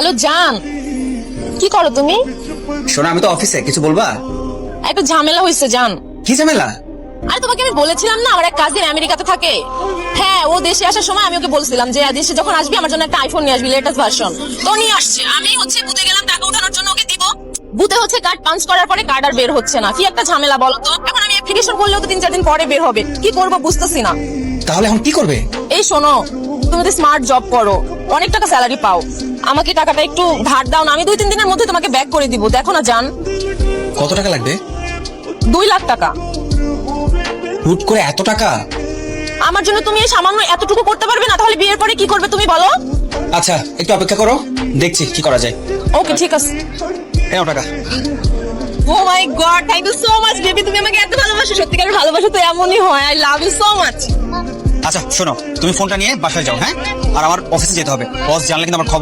Hello জান, কি করো তুমি? শোনো, আমি তো অফিসে, কিছু বলবা? একটা ঝামেলা হয়েছে জান। কি ঝামেলা? আরে তোমাকে আমি বলেছিলাম না আমার এক কাজিন আমেরিকাতে থাকে। হ্যাঁ, ও দেশে আসার সময় আমি ওকে বলছিলাম যে দেশে যখন আসবি আমার জন্য একটা আইফোন নিয়ে আসবি, লেটেস্ট ভার্সন। তো নিয়ে আসছে। আমি বুথে গেলাম টাকা ওঠানোর জন্য ওকে দিব। বুথে কার্ড পাঞ্চ করার পরে কার্ড আর বের হচ্ছে না। কি একটা ঝামেলা বলো তো। এখন আমি অ্যাপ্লিকেশন করলেও তো 3-4 দিন পরে বের হবে। কি করবো বুঝতেছি না। তাহলে এখন কি করবে? এই শোনো, তুমি তো স্মার্ট জব করো, অনেক টাকা স্যালারি পাও, আমাকে টাকাটা একটু ধার দাও না, আমি 2-3 দিনের মধ্যে তোমাকে ব্যাক করে দিব। দেখো না জান। কত টাকা লাগবে? 2 লাখ টাকা। হুট করে এত টাকা? আমার জন্য তুমি এই সামান্য এতটুকু করতে পারবে না? তাহলে বিয়ের পরে কি করবে তুমি বলো? আচ্ছা, একটু অপেক্ষা করো, দেখছি কি করা যায়। ওকে, ঠিক আছে। এও টাকা। Oh my god, thank you so much baby, তুমি আমাকে এত ভালোবাসো। সত্যিকারের ভালোবাসা তো এমনই হয়। I love you so much. আচ্ছা শোনো, তুমি ফোনটা নিয়ে বাসায় যাও, হ্যাঁ? আর আমার অফিসে যেতে হবে, বস জানলে কিন্তু আমার খবর